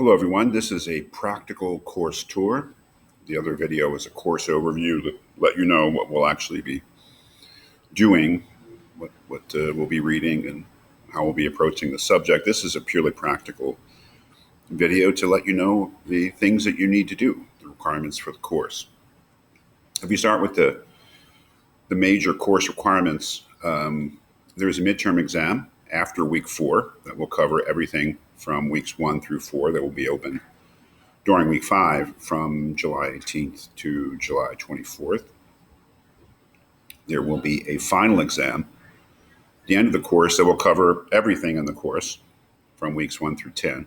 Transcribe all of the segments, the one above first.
Hello everyone, this is a practical course tour. The other video is a course overview to let you know what we'll actually be doing, what we'll be reading, and how we'll be approaching the subject. This is a purely practical video to let you know the things that you need to do, the requirements for the course. If you start with the major course requirements, there's a midterm exam after week 4 that will cover everything from weeks 1 through 4 that will be open during week 5 from July 18th to July 24th. There will be a final exam at the end of the course that will cover everything in the course from weeks 1 through 10,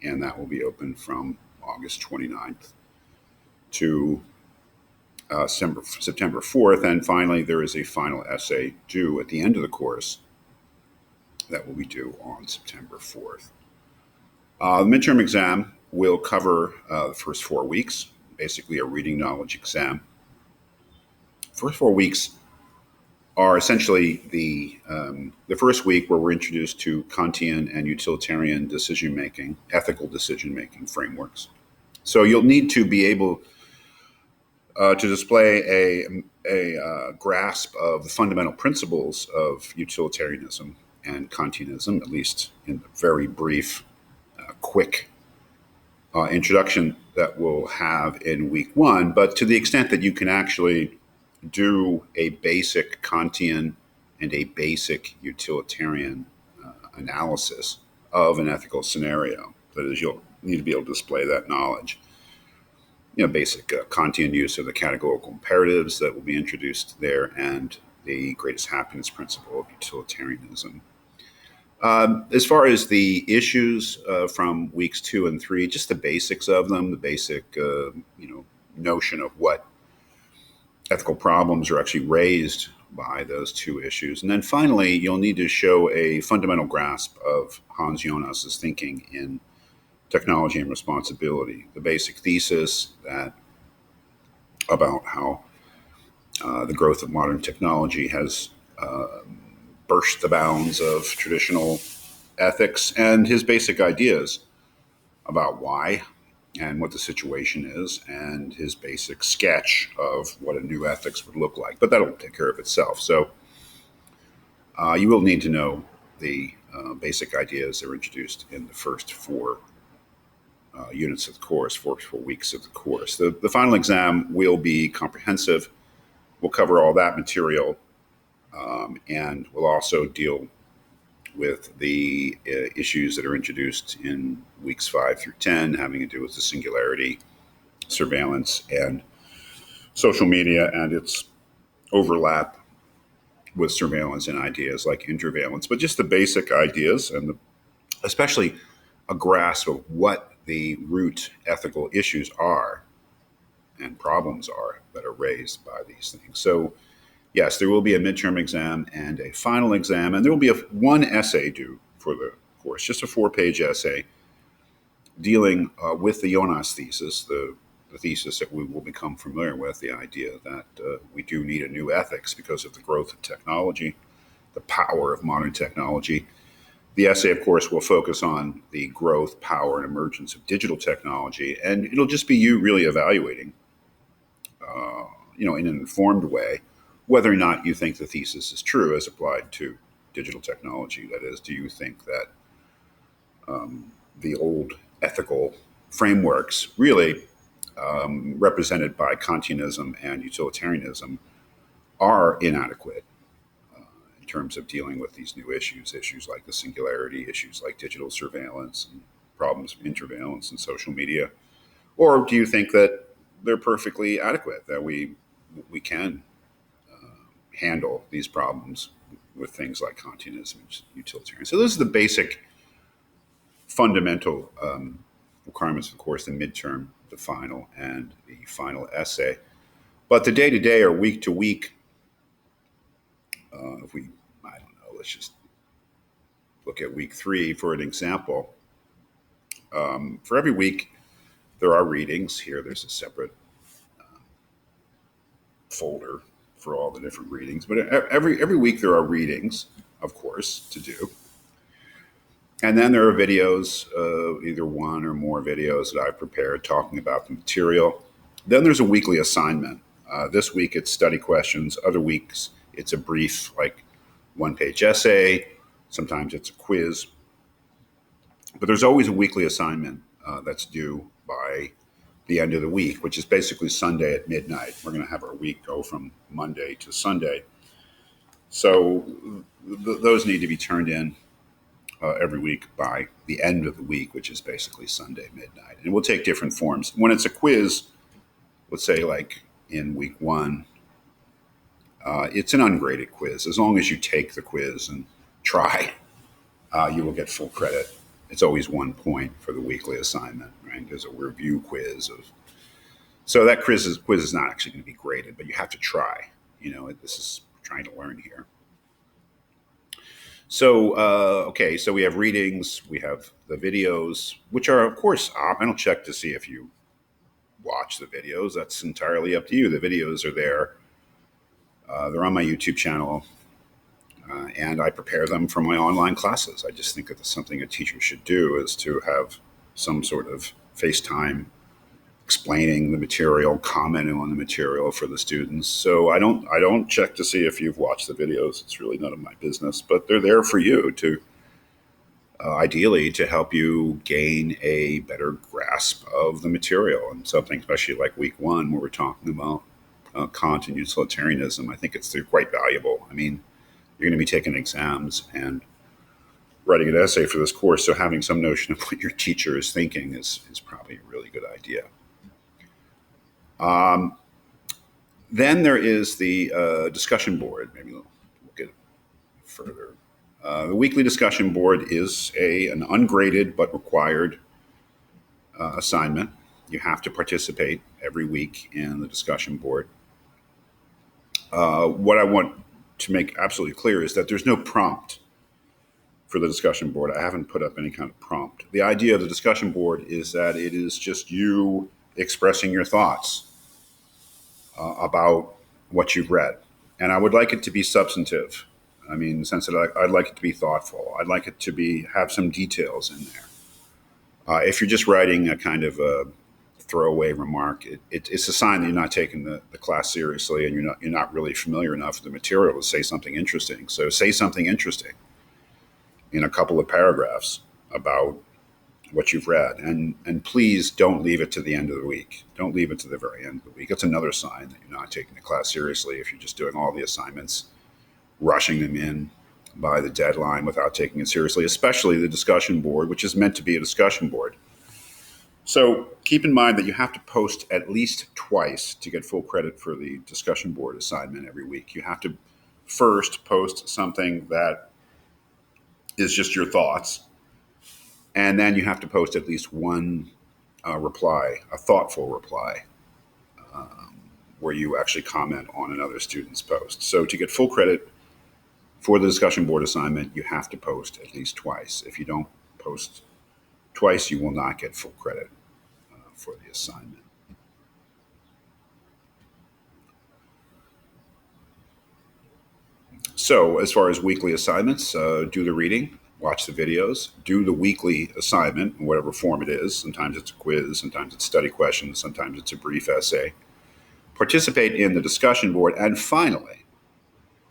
and that will be open from August 29th to September 4th. And finally, there is a final essay due at the end of the course that will be due on September 4th. The midterm exam will cover the first 4 weeks, basically a reading knowledge exam. First 4 weeks are essentially the first week where we're introduced to Kantian and utilitarian decision making, ethical decision making frameworks. So you'll need to be able to display a grasp of the fundamental principles of utilitarianism and Kantianism, at least in the very brief, quick introduction that we'll have in week 1. But to the extent that you can actually do a basic Kantian and a basic utilitarian analysis of an ethical scenario, that is, you'll need to be able to display that knowledge. Basic Kantian use of the categorical imperatives that will be introduced there, and the greatest happiness principle of utilitarianism. As far as the issues from weeks 2 and 3, just the basics of them, the basic notion of what ethical problems are actually raised by those 2 issues. And then finally, you'll need to show a fundamental grasp of Hans Jonas's thinking in technology and responsibility, the basic thesis that about how the growth of modern technology has burst the bounds of traditional ethics, and his basic ideas about why and what the situation is, and his basic sketch of what a new ethics would look like. But that'll take care of itself. So you will need to know the basic ideas that are introduced in the first 4 units of the course, 4 weeks of the course. The final exam will be comprehensive. We'll cover all that material, and we'll also deal with the issues that are introduced in weeks 5 through 10, having to do with the singularity, surveillance, and social media and its overlap with surveillance and ideas like interveillance. But just the basic ideas, and especially a grasp of what the root ethical issues are and problems are that are raised by these things. So yes, there will be a midterm exam and a final exam, and there will be one essay due for the course, just a 4-page essay dealing with the Jonas thesis, the thesis that we will become familiar with, the idea that we do need a new ethics because of the growth of technology, the power of modern technology. The essay, of course, will focus on the growth, power, and emergence of digital technology, and it'll just be you really evaluating, in an informed way, whether or not you think the thesis is true as applied to digital technology. That is, do you think that the old ethical frameworks, really represented by Kantianism and utilitarianism, are inadequate in terms of dealing with these new issues like the singularity, issues like digital surveillance, and problems of interveillance and social media? Or do you think that they're perfectly adequate, that we can handle these problems with things like Kantianism and utilitarianism? So those are the basic fundamental requirements of the course: the midterm, the final, and the final essay. But the day-to-day or week-to-week, I don't know, let's just look at week 3 for an example. For every week, there are readings. Here, there's a separate folder for all the different readings. But every week, there are readings, of course, to do. And then there are videos, either one or more videos that I've prepared talking about the material. Then there's a weekly assignment. This week it's study questions. Other weeks it's a brief, like one-page essay. Sometimes it's a quiz. But there's always a weekly assignment that's due by the end of the week, which is basically Sunday at midnight. We're going to have our week go from Monday to Sunday. So those need to be turned in every week by the end of the week, which is basically Sunday midnight. And we'll take different forms. When it's a quiz, let's say like in week one, it's an ungraded quiz. As long as you take the quiz and try, you will get full credit. It's always 1 point for the weekly assignment, right? There's a review quiz of. So that quiz is not actually going to be graded, but you have to try. This is trying to learn here. So, okay, so we have readings, we have the videos, which are, of course, optional. Check to see if you watch the videos. That's entirely up to you. The videos are there. They're on my YouTube channel, and I prepare them for my online classes. I just think that that's something a teacher should do, is to have some sort of FaceTime explaining the material, commenting on the material for the students. So I don't check to see if you've watched the videos. It's really none of my business, but they're there for you to ideally to help you gain a better grasp of the material, and something especially like week one where we're talking about Kant and utilitarianism. I think it's quite valuable. I mean, you're going to be taking exams and writing an essay for this course, so having some notion of what your teacher is thinking is probably a really good idea. Then there is the discussion board. Maybe we'll get further. The weekly discussion board is an ungraded but required assignment. You have to participate every week in the discussion board. What I want to make absolutely clear is that there's no prompt for the discussion board. I haven't put up any kind of prompt. The idea of the discussion board is that it is just you expressing your thoughts about what you've read. And I would like it to be substantive. I mean, in the sense that I'd like it to be thoughtful. I'd like it to have some details in there. If you're just writing a kind of a throwaway remark, it's a sign that you're not taking the class seriously, and you're not really familiar enough with the material to say something interesting. So say something interesting in a couple of paragraphs about what you've read, and please don't leave it to the end of the week. Don't leave it to the very end of the week. It's another sign that you're not taking the class seriously if you're just doing all the assignments, rushing them in by the deadline without taking it seriously, especially the discussion board, which is meant to be a discussion board. So keep in mind that you have to post at least twice to get full credit for the discussion board assignment every week. You have to first post something that is just your thoughts, and then you have to post at least one reply, a thoughtful reply, where you actually comment on another student's post. So to get full credit for the discussion board assignment, you have to post at least twice. If you don't post twice, you will not get full credit for the assignment. So as far as weekly assignments, do the reading, watch the videos, do the weekly assignment in whatever form it is. Sometimes it's a quiz, sometimes it's study questions, sometimes it's a brief essay. Participate in the discussion board, and finally,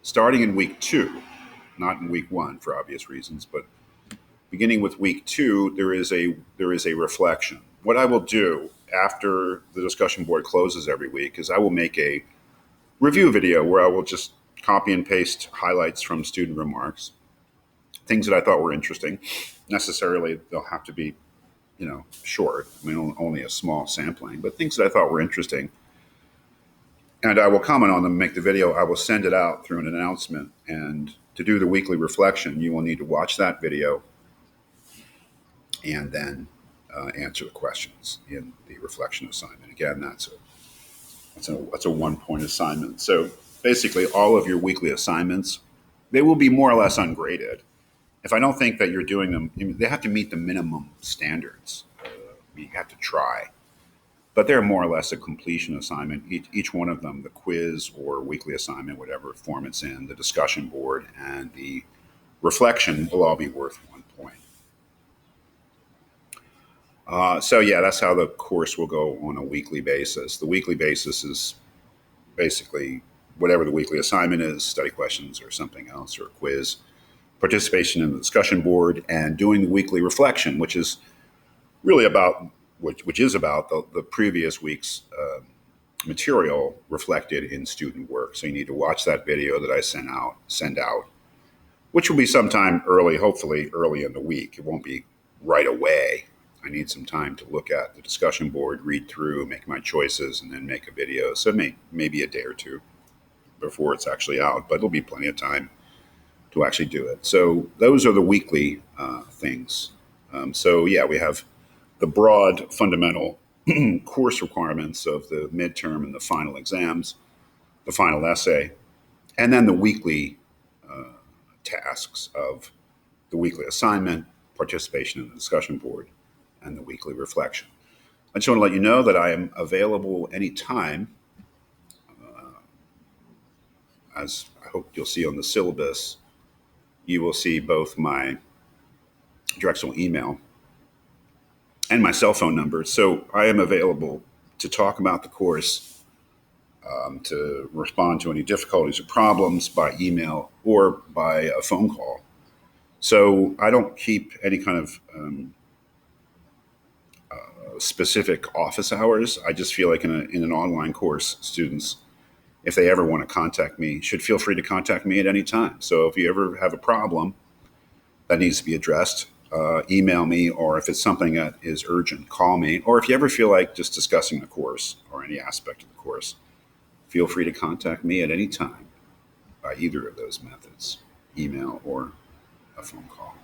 starting in week 2, not in week 1 for obvious reasons, but beginning with week 2, there is a reflection. What I will do after the discussion board closes every week is I will make a review video where I will just copy and paste highlights from student remarks, things that I thought were interesting. Necessarily, they'll have to be, short. I mean, only a small sampling, but things that I thought were interesting. And I will comment on them, make the video. I will send it out through an announcement. And to do the weekly reflection, you will need to watch that video and then answer the questions in the reflection assignment. Again, that's a 1-point assignment. So basically, all of your weekly assignments, they will be more or less ungraded. If I don't think that you're doing them, they have to meet the minimum standards. You have to try. But they're more or less a completion assignment. Each one of them, the quiz or weekly assignment, whatever form it's in, the discussion board, and the reflection will all be worth 1 point. So yeah, that's how the course will go on a weekly basis. The weekly basis is basically whatever the weekly assignment is, study questions or something else, or a quiz, participation in the discussion board, and doing the weekly reflection, which is really about which is about the previous week's material reflected in student work. So you need to watch that video that I send out, which will be sometime early, hopefully early in the week. It won't be right away. I need some time to look at the discussion board, read through, make my choices, and then make a video. So maybe a day or two before it's actually out, but it'll be plenty of time to actually do it. So those are the weekly things. So yeah, we have the broad fundamental course requirements of the midterm and the final exams, the final essay, and then the weekly tasks of the weekly assignment, participation in the discussion board, and the weekly reflection. I just want to let you know that I am available anytime. As I hope you'll see on the syllabus, you will see both my directional email and my cell phone number. So I am available to talk about the course, to respond to any difficulties or problems by email or by a phone call. So I don't keep any kind of specific office hours. I just feel like in an online course, students, if they ever want to contact me, should feel free to contact me at any time. So if you ever have a problem that needs to be addressed, email me, or if it's something that is urgent, call me. Or if you ever feel like just discussing the course or any aspect of the course, feel free to contact me at any time by either of those methods, email or a phone call.